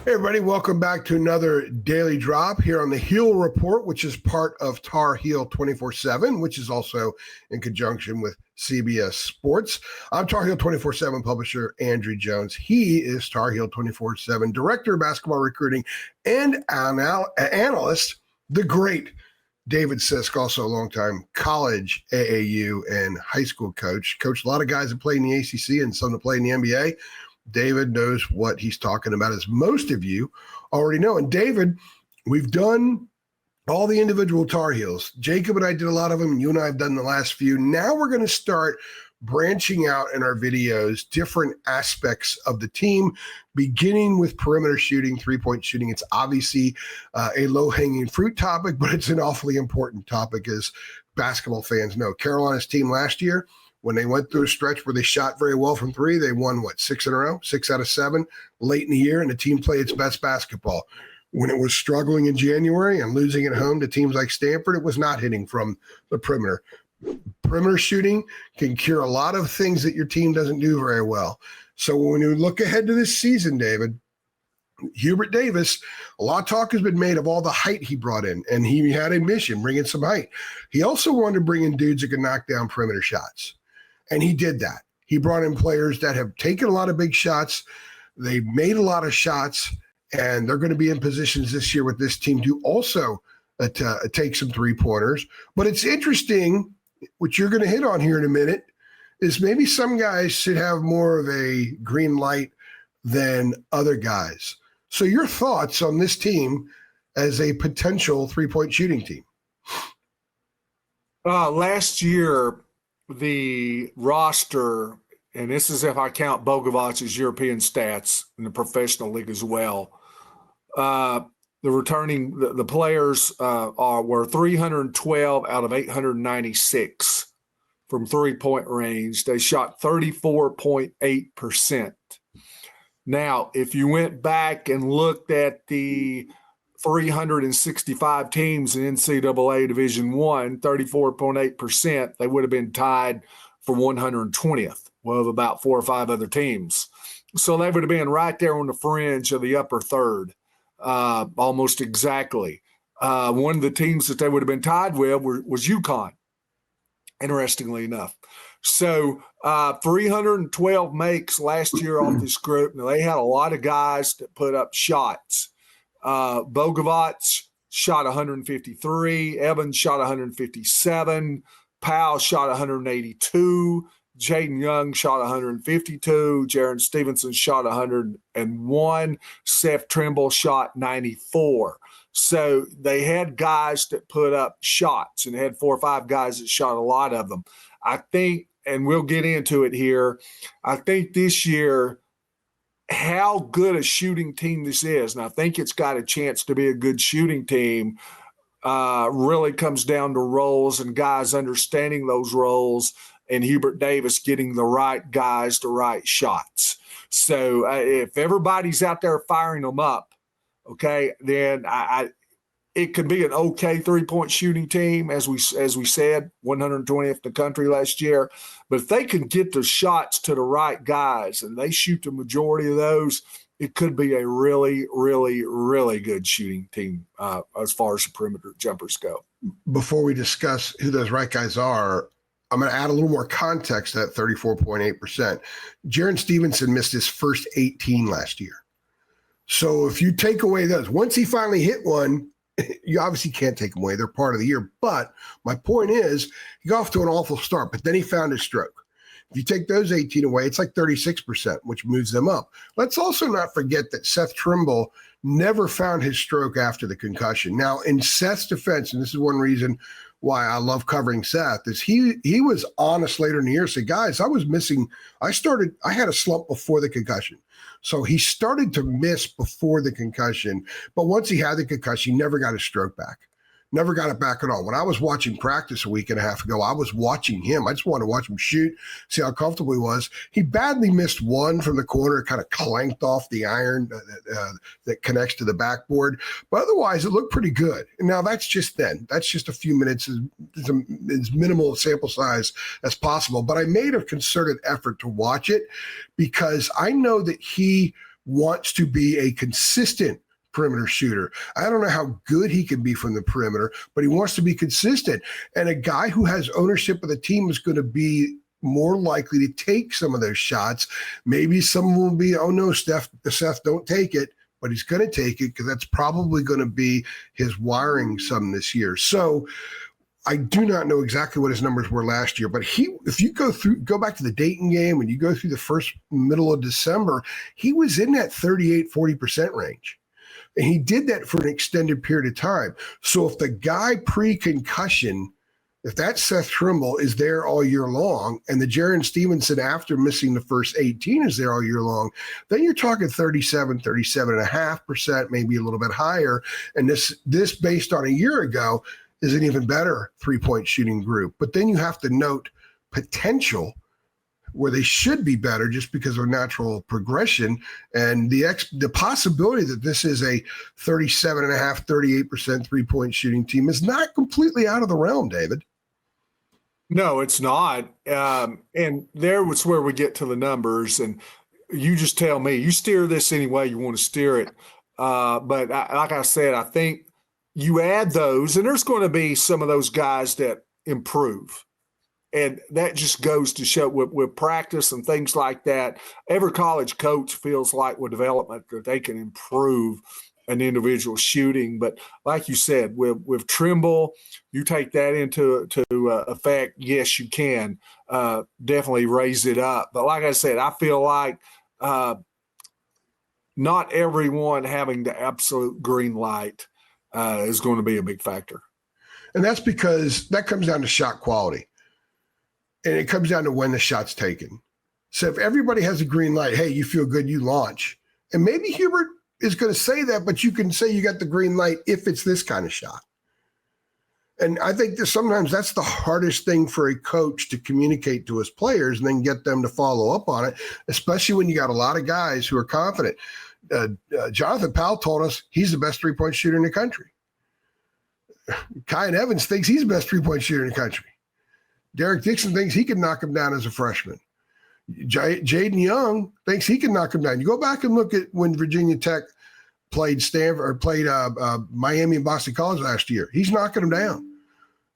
Hey, everybody, welcome back to another Daily Drop here on the Heel Report, which is part of Tar Heel 24/7, which is also in conjunction with CBS Sports. I'm Tar Heel 24/7 publisher Andrew Jones. He is Tar Heel 24/7 director of basketball recruiting and analyst, the great David Sisk, also a longtime college AAU and high school coach. Coached a lot of guys that play in the ACC and some that play in the NBA. David knows what he's talking about, as most of you already know. And David, we've done all the individual Tar Heels. Jacob and I did a lot of them. You and I have done the last few. Now we're going to start branching out in our videos, different aspects of the team, beginning with perimeter shooting, three-point shooting. It's obviously a low-hanging fruit topic, but it's an awfully important topic, as basketball fans know. Carolina's team last year, when they went through a stretch where they shot very well from three, they won, 6 in a row, 6 out of 7 late in the year, and the team played its best basketball. When it was struggling in January and losing at home to teams like Stanford, it was not hitting from the perimeter. Perimeter shooting can cure a lot of things that your team doesn't do very well. So when you look ahead to this season, David, Hubert Davis, a lot of talk has been made of all the height he brought in, and he had a mission, bring in some height. He also wanted to bring in dudes that could knock down perimeter shots. And he did that. He brought in players that have taken a lot of big shots. They made a lot of shots, and they're going to be in positions this year with this team to also take some three-pointers. But it's interesting, which you're going to hit on here in a minute, is maybe some guys should have more of a green light than other guys. So your thoughts on this team as a potential three-point shooting team? Last year, the roster, and this is if I count Bogovic's European stats in the professional league as well, the players were 312 out of 896 from three-point range. They shot 34.8%. Now, if you went back and looked at the 365 teams in NCAA Division I, 34.8%, they would have been tied for 120th with about 4 or 5 other teams. So they would have been right there on the fringe of the upper third, almost exactly. One of the teams that they would have been tied with was UConn, interestingly enough. So 312 makes last year off this group. Now, they had a lot of guys that put up shots. Bogovic shot 153, Evans shot 157, Powell shot 182, Jaden Young shot 152, Jaron Stevenson shot 101, Seth Trimble shot 94. So they had guys that put up shots, and they had 4 or 5 guys that shot a lot of them. I think, and we'll get into it here, I think this year, how good a shooting team this is, and I think it's got a chance to be a good shooting team, really comes down to roles and guys understanding those roles and Hubert Davis getting the right guys to right shots. So if everybody's out there firing them up, okay, then it could be an okay three-point shooting team, as we said, 120th in the country last year. But if they can get the shots to the right guys and they shoot the majority of those, it could be a really, really, really good shooting team as far as the perimeter jumpers go. Before we discuss who those right guys are, I'm going to add a little more context to that 34.8%. Jaron Stevenson missed his first 18 last year. So if you take away those, once he finally hit one, you obviously can't take them away. They're part of the year. But my point is, he got off to an awful start, but then he found his stroke. If you take those 18 away, it's like 36%, which moves them up. Let's also not forget that Seth Trimble never found his stroke after the concussion. Now, in Seth's defense, and this is one reason why I love covering Seth, is he was honest later in the year, said, guys, I had a slump before the concussion. So he started to miss before the concussion, but once he had the concussion, he never got his stroke back. Never got it back at all. When I was watching practice a week and a half ago, I was watching him. I just wanted to watch him shoot, see how comfortable he was. He badly missed one from the corner, kind of clanked off the iron that connects to the backboard. But otherwise, it looked pretty good. And now that's just then. That's just a few minutes, as minimal sample size as possible. But I made a concerted effort to watch it because I know that he wants to be a consistent perimeter shooter. I don't know how good he can be from the perimeter, but he wants to be consistent. And a guy who has ownership of the team is going to be more likely to take some of those shots. Maybe some will be, oh no, Seth, don't take it, but he's going to take it because that's probably going to be his wiring some this year. So I do not know exactly what his numbers were last year, but if you go back to the Dayton game and you go through the middle of December, he was in that 38-40% range. And he did that for an extended period of time. So if the guy pre-concussion, if that Seth Trimble is there all year long, and the Jaron Stevenson after missing the first 18 is there all year long, then you're talking 37.5%, maybe a little bit higher. And this based on a year ago is an even better three-point shooting group. But then you have to note potential where they should be better just because of natural progression. And the possibility that this is a 37.5%, 38% three-point shooting team is not completely out of the realm, David. No, it's not. And there was where we get to the numbers. And you just tell me, you steer this any way you want to steer it. But like I said, I think you add those, and there's going to be some of those guys that improve. And that just goes to show with practice and things like that, every college coach feels like with development that they can improve an individual shooting. But like you said, with Trimble, you take that into effect, yes, you can definitely raise it up. But like I said, I feel like not everyone having the absolute green light is going to be a big factor. And that's because that comes down to shot quality. And it comes down to when the shot's taken. So if everybody has a green light, hey, you feel good, you launch. And maybe Hubert is going to say that, but you can say you got the green light if it's this kind of shot. And I think that sometimes that's the hardest thing for a coach to communicate to his players and then get them to follow up on it, especially when you got a lot of guys who are confident. Jonathan Powell told us he's the best three-point shooter in the country. Kyan Evans thinks he's the best three-point shooter in the country. Derek Dixon thinks he can knock him down as a freshman. Jaden Young thinks he can knock him down. You go back and look at when Virginia Tech played Miami and Boston College last year. He's knocking them down.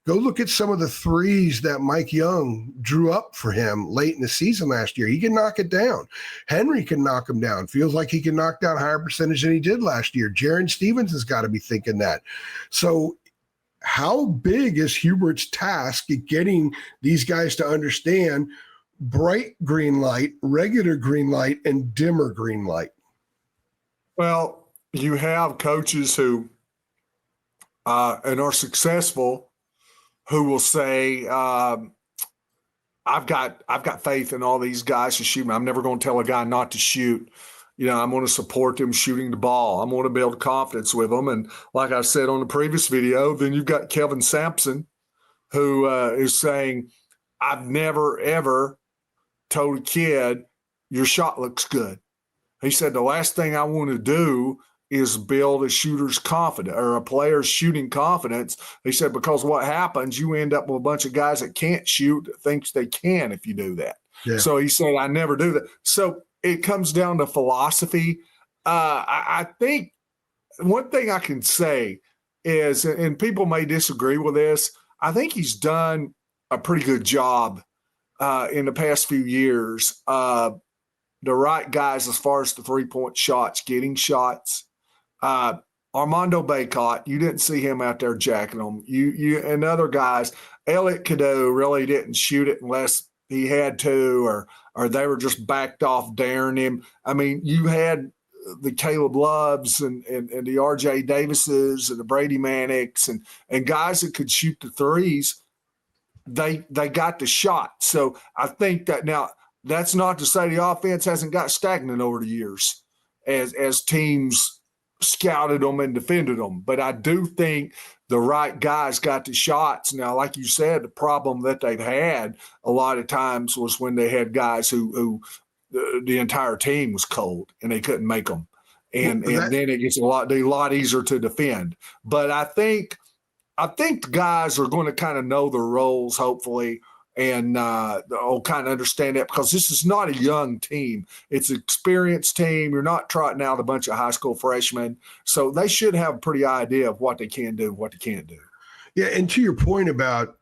Go look at some of the threes that Mike Young drew up for him late in the season last year. He can knock it down. Henry can knock him down. Feels like he can knock down a higher percentage than he did last year. Jaron Stevens has got to be thinking that. So how big is Hubert's task at getting these guys to understand bright green light, regular green light, and dimmer green light? Well, you have coaches who and are successful who will say, I've got faith in all these guys to shoot. I'm never going to tell a guy not to shoot. You know, I'm going to support them shooting the ball. I'm going to build confidence with them. And like I said on the previous video, then you've got Kevin Sampson, who is saying, I've never, ever told a kid, your shot looks good. He said, the last thing I want to do is build a shooter's confidence or a player's shooting confidence. He said, because what happens, you end up with a bunch of guys that can't shoot, that thinks they can if you do that. Yeah. So he said, I never do that. So it comes down to philosophy. I think one thing I can say is, and people may disagree with this, I think he's done a pretty good job in the past few years. The right guys as far as the three-point shots, getting shots. Armando Bacot, you didn't see him out there jacking them. You and other guys, Elliot Cadeau really didn't shoot it unless he had to, or they were just backed off daring him. I mean, you had the Caleb Loves and the R.J. Davises and the Brady Mannix and guys that could shoot the threes. They got the shot. So I think that now that's not to say the offense hasn't got stagnant over the years as teams scouted them and defended them. But I do think the right guys got the shots. Now, like you said, the problem that they've had a lot of times was when they had guys who the entire team was cold and they couldn't make them. And then it gets a lot easier to defend. But I think the guys are going to kind of know their roles, hopefully, and I'll kind of understand that, because this is not a young team. It's an experienced team. You're not trotting out a bunch of high school freshmen. So they should have a pretty idea of what they can do, what they can't do. Yeah, and to your point about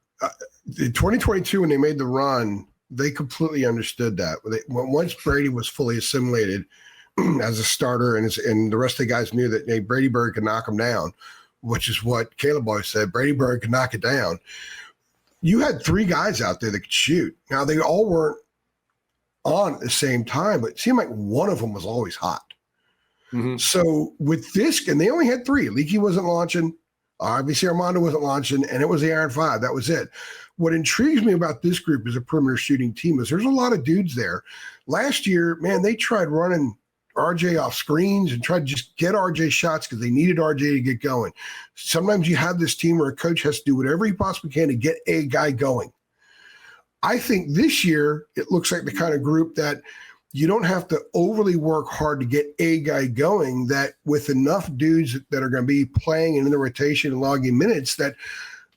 the 2022, when they made the run, they completely understood that. Once Brady was fully assimilated as a starter, and the rest of the guys knew that, hey, Brady Bird could knock him down, which is what Caleb always said. Brady Bird could knock it down. You had three guys out there that could shoot. Now, they all weren't on at the same time, but it seemed like one of them was always hot. Mm-hmm. So with this, and they only had three. Leaky wasn't launching. Obviously, Armando wasn't launching, and it was the Iron Five. That was it. What intrigues me about this group as a perimeter shooting team is there's a lot of dudes there. Last year, man, they tried running RJ off screens and tried to just get RJ shots because they needed RJ to get going. Sometimes you have this team where a coach has to do whatever he possibly can to get a guy going. I think this year it looks like the kind of group that you don't have to overly work hard to get a guy going, that with enough dudes that are going to be playing and in the rotation and logging minutes, that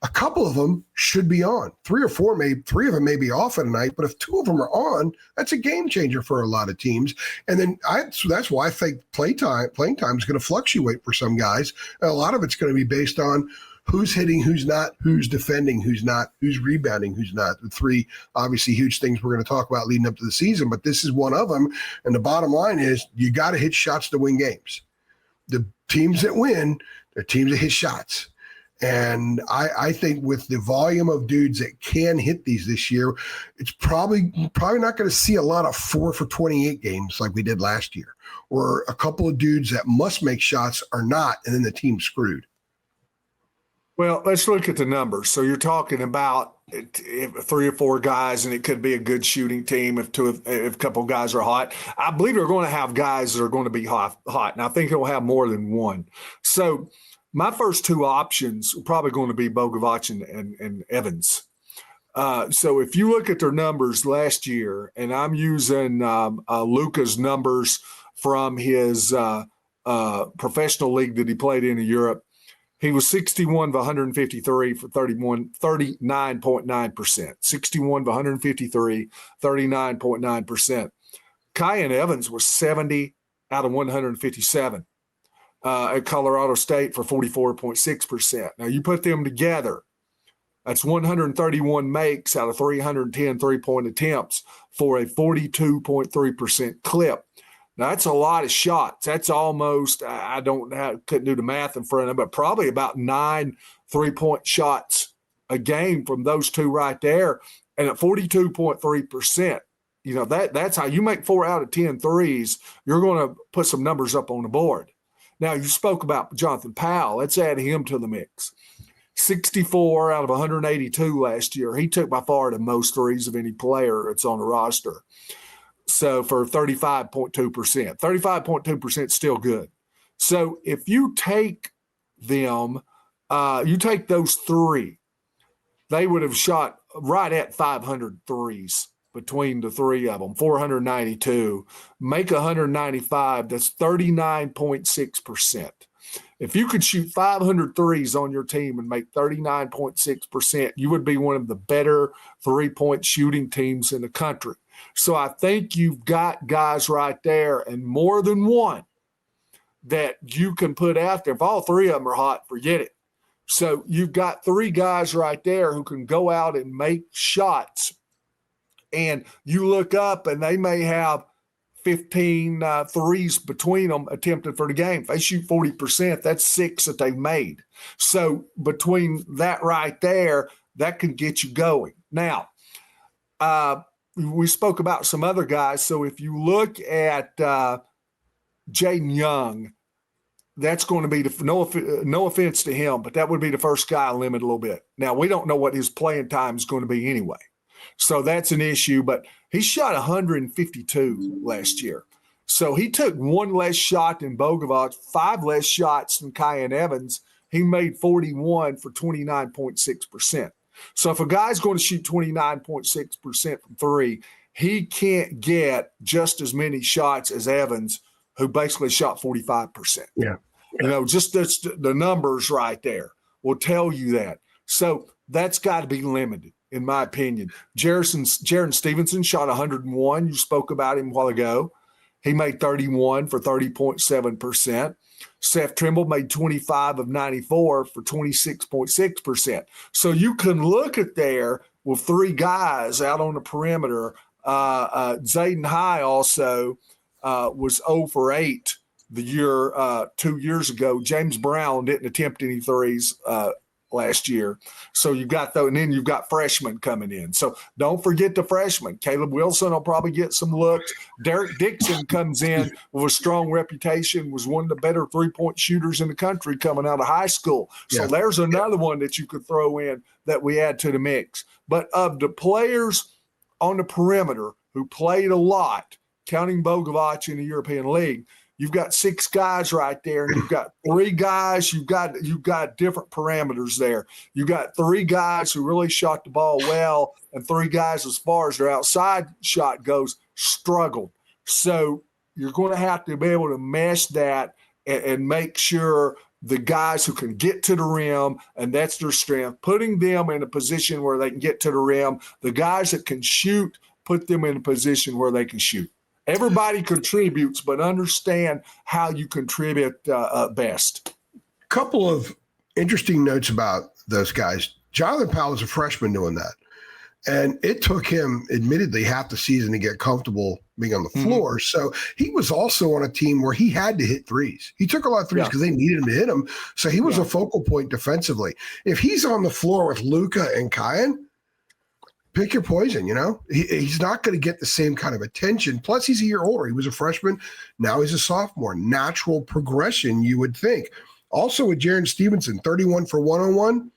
a couple of them should be on. Three of them may be off at a night, but if two of them are on, that's a game changer for a lot of teams. And then so that's why I think playing time is going to fluctuate for some guys. And a lot of it's going to be based on who's hitting, who's not, who's defending, who's not, who's rebounding, who's not. The three obviously huge things we're going to talk about leading up to the season, but this is one of them. And the bottom line is you got to hit shots to win games. The teams that win, they're teams that hit shots. And I think with the volume of dudes that can hit these this year, it's probably not going to see a lot of 4 for 28 games like we did last year, or a couple of dudes that must make shots are not, and then the team's screwed. Well, let's look at the numbers. So you're talking about three or four guys, and it could be a good shooting team if a couple of guys are hot. I believe they're going to have guys that are going to be hot, and I think they'll have more than one. So my first two options are probably going to be Bogovac and Evans. So if you look at their numbers last year, and I'm using Luka's numbers from his professional league that he played in Europe, he was 61 of 153 for 39.9%. 61 of 153, 39.9%. Kyan Evans was 70 out of 157. At Colorado State for 44.6%. Now, you put them together, that's 131 makes out of 310 three-point attempts for a 42.3% clip. Now, that's a lot of shots. That's almost, couldn't do the math in front of it, but probably about 9 three-point shots a game from those two right there. And at 42.3%, that's how you make 4 out of 10 threes. You're going to put some numbers up on the board. Now, you spoke about Jonathan Powell. Let's add him to the mix. 64 out of 182 last year. He took by far the most threes of any player that's on the roster. So for 35.2%. 35.2% is still good. So if you take them, you take those three, they would have shot right at 500 threes between the three of them, 492, make 195, that's 39.6%. If you could shoot 500 threes on your team and make 39.6%, you would be one of the better three-point shooting teams in the country. So I think you've got guys right there, and more than one, that you can put out there. If all three of them are hot, forget it. So you've got three guys right there who can go out and make shots. And you look up and they may have 15 threes between them attempted for the game. If they shoot 40%, that's 6 that they've made. So between that right there, that can get you going. Now, we spoke about some other guys. So if you look at Jaden Young, that's going to be no offense to him, but that would be the first guy I limit a little bit. Now, we don't know what his playing time is going to be anyway. So that's an issue, but he shot 152 last year. So he took one less shot than Bogovac, 5 less shots than Kyan Evans. He made 41 for 29.6%. So if a guy's going to shoot 29.6% from three, he can't get just as many shots as Evans, who basically shot 45%. Yeah. Just the numbers right there will tell you that. So that's got to be limited. in my opinion. Jaron Stevenson shot 101. You spoke about him a while ago. He made 31 for 30.7%. Seth Trimble made 25 of 94 for 26.6%. So you can look at there with three guys out on the perimeter. Zayden High also was 0 for 8 the year 2 years ago. James Brown didn't attempt any threes last year. So you've got those, and then you've got freshmen coming in. So don't forget the freshmen. Caleb Wilson will probably get some looks. Derek Dixon comes in with a strong reputation, was one of the better three-point shooters in the country coming out of high school. So there's another one that you could throw in that we add to the mix. But of the players on the perimeter who played a lot, counting Bogovac in the European League, you've got 6 guys right there, and you've got 3 guys. You've got different parameters there. You've got 3 guys who really shot the ball well, and 3 guys, as far as their outside shot goes, struggled. So you're going to have to be able to mesh that and make sure the guys who can get to the rim, and that's their strength, putting them in a position where they can get to the rim. The guys that can shoot, put them in a position where they can shoot. Everybody contributes, but understand how you contribute best. Couple of interesting notes about those guys. Jonathan Powell was a freshman doing that. And it took him, admittedly, half the season to get comfortable being on the floor. So he was also on a team where he had to hit threes. He took a lot of threes because they needed him to hit them. So he was a focal point defensively. If he's on the floor with Luka and Kyan, pick your poison, He's not going to get the same kind of attention. Plus, he's a year older. He was a freshman. Now he's a sophomore. Natural progression, you would think. Also with Jaron Stevenson, 31 for 101.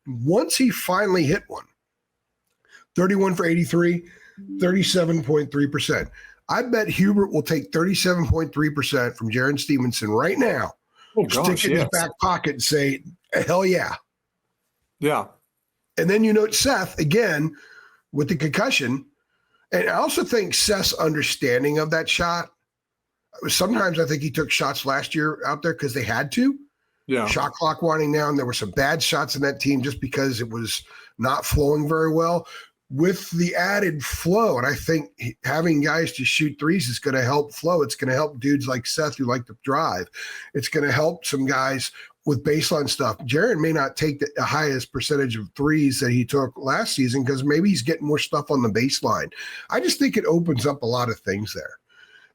Once he finally hit one, 31 for 83, 37.3%. I bet Hubert will take 37.3% from Jaron Stevenson right now, stick it in his back pocket and say, hell yeah. Yeah. And then you note Seth, again, with the concussion. And I also think Seth's understanding of that shot, sometimes I think he took shots last year out there because they had to. Yeah. Shot clock winding down. There were some bad shots in that team just because it was not flowing very well. With the added flow, and I think having guys to shoot threes is going to help flow. It's going to help dudes like Seth who like to drive. It's going to help some guys with baseline stuff. Jaron may not take the highest percentage of threes that he took last season because maybe he's getting more stuff on the baseline. I just think it opens up a lot of things there.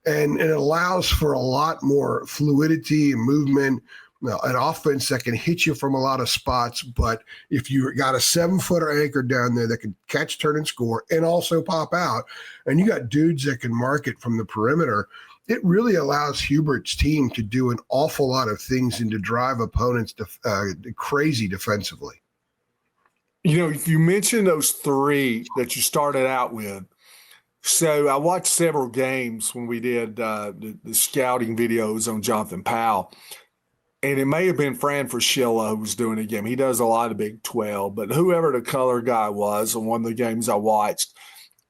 And it allows for a lot more fluidity and movement, an offense that can hit you from a lot of spots. But if you got a 7-footer anchor down there that can catch, turn, and score and also pop out, and you got dudes that can mark it from the perimeter, it really allows Hubert's team to do an awful lot of things and to drive opponents crazy defensively. If you mention those 3 that you started out with, so I watched several games when we did the scouting videos on Jonathan Powell. And it may have been Fran Fraschilla who was doing the game. He does a lot of Big 12, but whoever the color guy was on one of the games I watched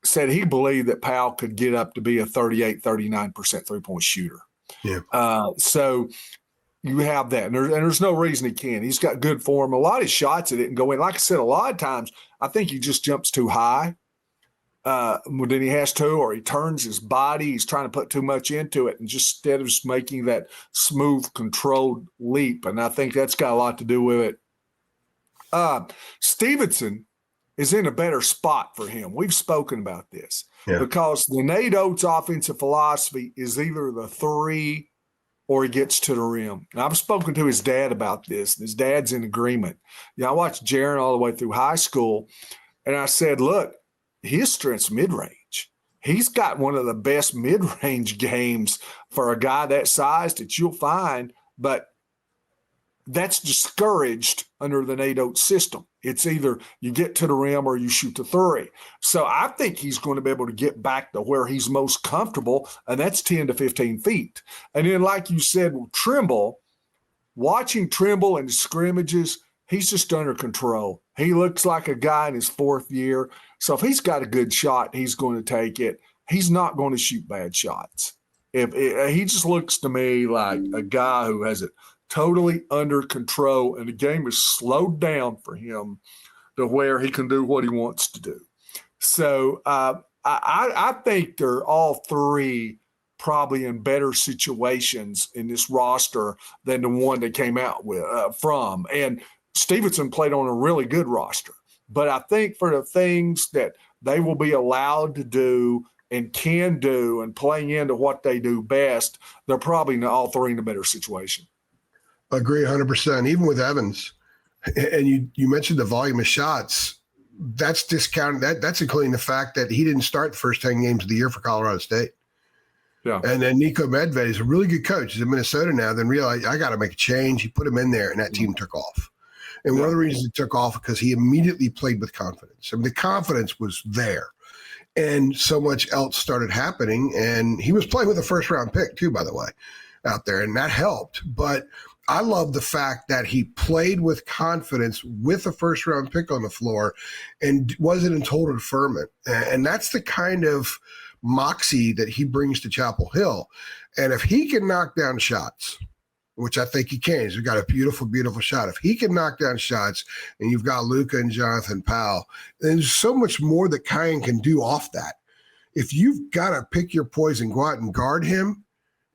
said he believed that Powell could get up to be a 38, 39% three-point shooter. Yeah. So you have that. And there's no reason he can't. He's got good form. A lot of shots that didn't go in. Like I said, a lot of times I think he just jumps too high. Than he has to, or he turns his body. He's trying to put too much into it, and just instead of just making that smooth, controlled leap. And I think that's got a lot to do with it. Stevenson is in a better spot for him. We've spoken about this because the Nate Oates offensive philosophy is either the 3 or he gets to the rim. Now, I've spoken to his dad about this, and his dad's in agreement. I watched Jaron all the way through high school, and I said, look, his strength's mid-range. He's got one of the best mid-range games for a guy that size that you'll find, but that's discouraged under the Nate Oates system. It's either you get to the rim or you shoot the 3. So I think he's going to be able to get back to where he's most comfortable, and that's 10 to 15 feet. And then, like you said, with Trimble, watching Trimble in the scrimmages, he's just under control. He looks like a guy in his 4th year. So if he's got a good shot, he's going to take it. He's not going to shoot bad shots. He just looks to me like a guy who has it totally under control, and the game is slowed down for him to where he can do what he wants to do. So I think they're all three probably in better situations in this roster than the one they came out with from. And Stevenson played on a really good roster. But I think for the things that they will be allowed to do and can do and playing into what they do best, they're probably all three in a better situation. Agree 100%. Even with Evans, and you mentioned the volume of shots, that's discounted. That's including the fact that he didn't start the first 10 games of the year for Colorado State. Yeah. And then Nico Medved is a really good coach. He's in Minnesota now. Then realized I got to make a change. He put him in there, and that team took off. And one of the reasons it took off because he immediately played with confidence. I mean, the confidence was there. And so much else started happening. And he was playing with a first-round pick, too, by the way, out there. And that helped. But I love the fact that he played with confidence with a first-round pick on the floor and wasn't in total deferment. And that's the kind of moxie that he brings to Chapel Hill. And if he can knock down shots, which I think he can. He's got a beautiful, beautiful shot. If he can knock down shots and you've got Luka and Jonathan Powell, there's so much more that Kiyan can do off that. If you've got to pick your poison, go out and guard him,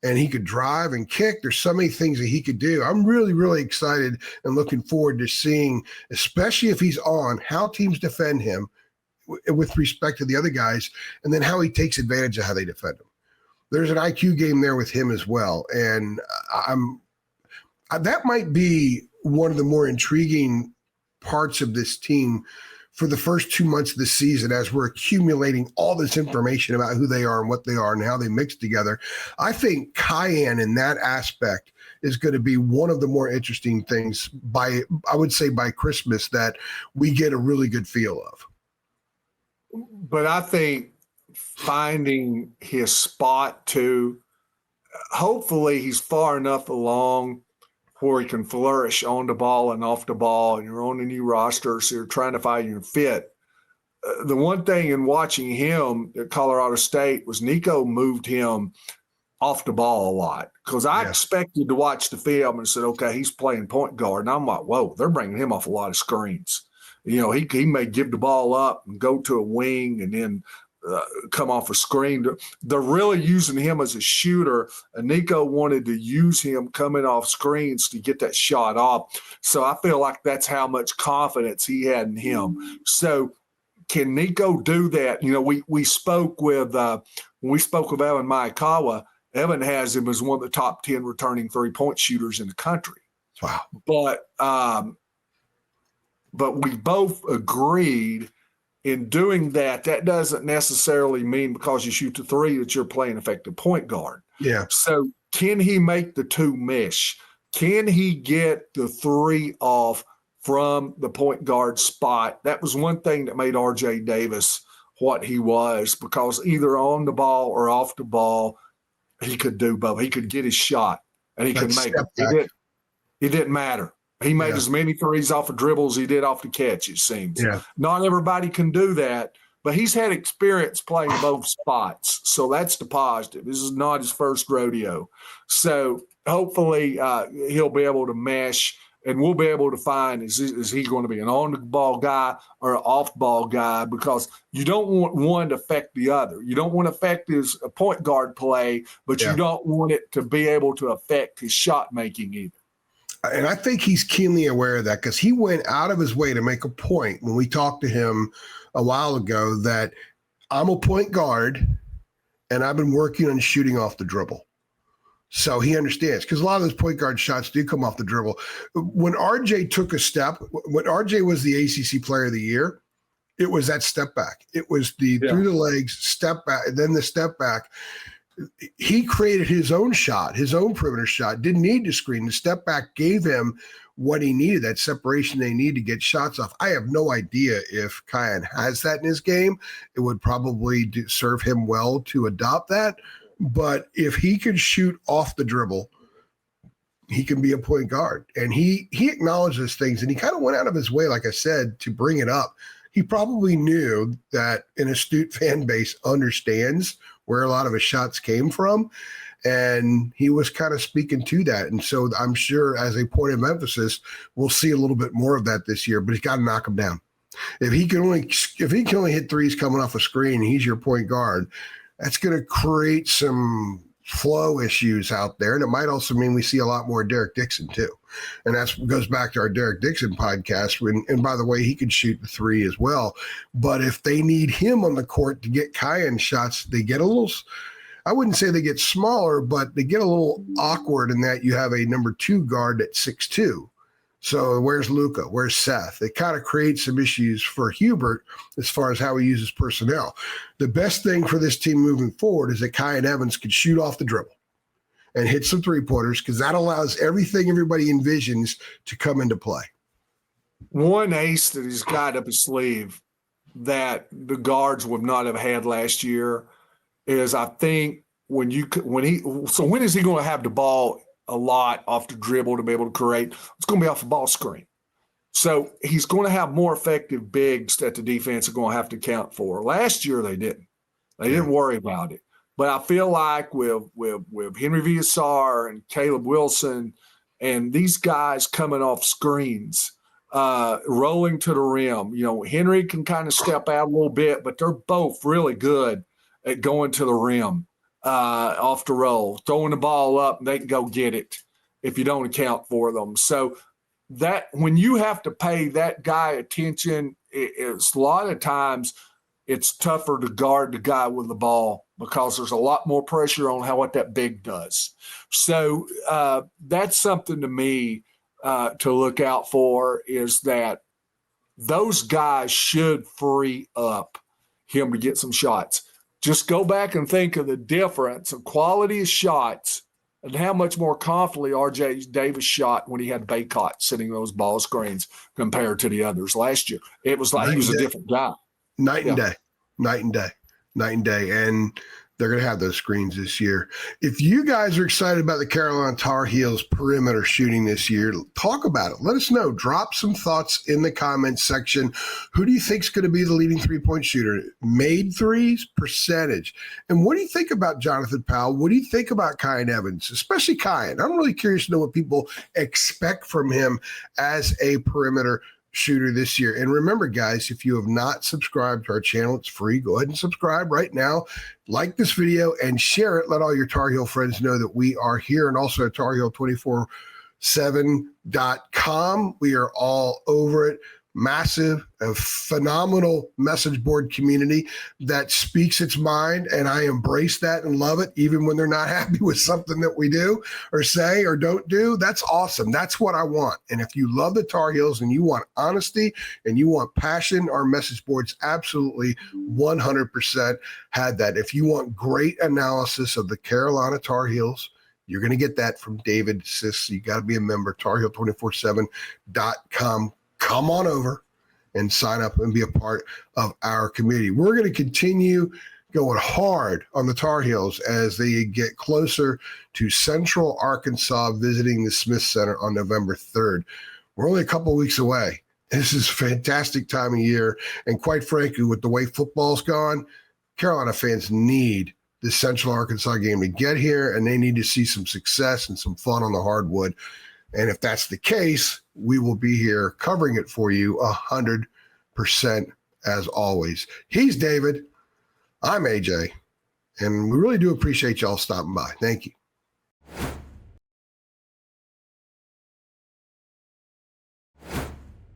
and he could drive and kick, there's so many things that he could do. I'm really, really excited and looking forward to seeing, especially if he's on, how teams defend him with respect to the other guys, and then how he takes advantage of how they defend him. There's an IQ game there with him as well. And that might be one of the more intriguing parts of this team for the first 2 months of the season as we're accumulating all this information about who they are and what they are and how they mix together. I think Kiyan in that aspect is going to be one of the more interesting things by Christmas that we get a really good feel of. But I think finding his spot too, hopefully he's far enough along where he can flourish on the ball and off the ball, and you're on a new roster, so you're trying to find your fit. The one thing in watching him at Colorado State was Nico moved him off the ball a lot because I expected to watch the film and said, okay, he's playing point guard. And I'm like, whoa, they're bringing him off a lot of screens. You know, he may give the ball up and go to a wing and then come off a screen. They're really using him as a shooter, and Nico wanted to use him coming off screens to get that shot off. So I feel like that's how much confidence he had in him. So can Nico do that? You know, we spoke with when we spoke with Evan Maekawa. Evan has him as one of the top 10 returning three-point shooters in the country. Wow. But we both agreed in doing that, that doesn't necessarily mean because you shoot the three that you're playing effective point guard. Yeah. So can he make the two mesh? Can he get the three off from the point guard spot? That was one thing that made RJ Davis what he was, because either on the ball or off the ball, he could do both. He could get his shot and he could make it. It didn't matter. He made as many threes off of dribbles as he did off the catch, it seems. Yeah. Not everybody can do that, but he's had experience playing both spots. So that's the positive. This is not his first rodeo. So hopefully he'll be able to mesh, and we'll be able to find is he going to be an on-the-ball guy or an off-ball guy, because you don't want one to affect the other. You don't want to affect his point guard play, but you don't want it to be able to affect his shot making either. And I think he's keenly aware of that, because he went out of his way to make a point when we talked to him a while ago that I'm a point guard and I've been working on shooting off the dribble. So he understands, because a lot of those point guard shots do come off the dribble. When RJ took a step, when RJ was the ACC Player of the Year, it was that step back. It was the through the legs, step back, then the step back. He created his own shot, his own perimeter shot, didn't need to screen. The step back gave him what he needed, that separation they need to get shots off. I have no idea if Kiyan has that in his game. It would probably serve him well to adopt that. But if he can shoot off the dribble, he can be a point guard. And he acknowledges things, and he kind of went out of his way, like I said, to bring it up. He probably knew that an astute fan base understands where a lot of his shots came from, and he was kind of speaking to that. And so I'm sure, as a point of emphasis, we'll see a little bit more of that this year, but he's got to knock him down. If he can only hit threes coming off a screen, and he's your point guard, that's going to create some flow issues out there. And it might also mean we see a lot more Derek Dixon too. And that goes back to our Derek Dixon podcast. And by the way, he can shoot the three as well. But if they need him on the court to get Kiyan shots, they get a little, I wouldn't say they get smaller, but they get a little awkward in that you have a number 2 guard at 6'2". So where's Luka? Where's Seth? It kind of creates some issues for Hubert as far as how he uses personnel. The best thing for this team moving forward is that Kiyan Evans could shoot off the dribble and hit some three-pointers, because that allows everything everybody envisions to come into play. One ace that he's got up his sleeve that the guards would not have had last year is, I think, when is he going to have the ball a lot off the dribble to be able to create? It's going to be off the ball screen. So he's going to have more effective bigs that the defense are going to have to count for. Last year they didn't. They didn't worry about it. But I feel like with Henry Villasar and Caleb Wilson and these guys coming off screens, rolling to the rim, Henry can kind of step out a little bit, but they're both really good at going to the rim. Off the roll, throwing the ball up, and they can go get it if you don't account for them. So that when you have to pay that guy attention, it's a lot of times it's tougher to guard the guy with the ball because there's a lot more pressure on what that big does. So that's something to me to look out for, is that those guys should free up him to get some shots. Just go back and think of the difference of quality of shots and how much more confidently R.J. Davis shot when he had Baycott sitting those ball screens compared to the others last year. It was like he was a different guy. Night and day. And they're going to have those screens this year. If you guys are excited about the Carolina Tar Heels perimeter shooting this year, talk about it. Let us know. Drop some thoughts in the comments section. Who do you think is going to be the leading three-point shooter? Made threes, percentage. And what do you think about Jonathan Powell? What do you think about Kiyan Evans, especially Kiyan? I'm really curious to know what people expect from him as a perimeter shooter this year. And remember, guys, if you have not subscribed to our channel, it's free. Go ahead and subscribe right now. Like this video and share it. Let all your Tar Heel friends know that we are here, and also at TarHeel247.com. We are all over it. Massive, a phenomenal message board community that speaks its mind, and I embrace that and love it, even when they're not happy with something that we do or say or don't do. That's awesome. That's what I want. And if you love the Tar Heels and you want honesty and you want passion, our message boards absolutely 100% had that. If you want great analysis of the Carolina Tar Heels, you're going to get that from David Sis. You got to be a member, TarHeel247.com. Come on over and sign up and be a part of our community. We're going to continue going hard on the Tar Heels as they get closer to Central Arkansas, visiting the Smith Center on November 3rd. We're only a couple of weeks away. This is a fantastic time of year. And quite frankly, with the way football's gone, Carolina fans need the Central Arkansas game to get here, and they need to see some success and some fun on the hardwood. And if that's the case, we will be here covering it for you 100% as always. He's David. I'm AJ. And we really do appreciate y'all stopping by. Thank you.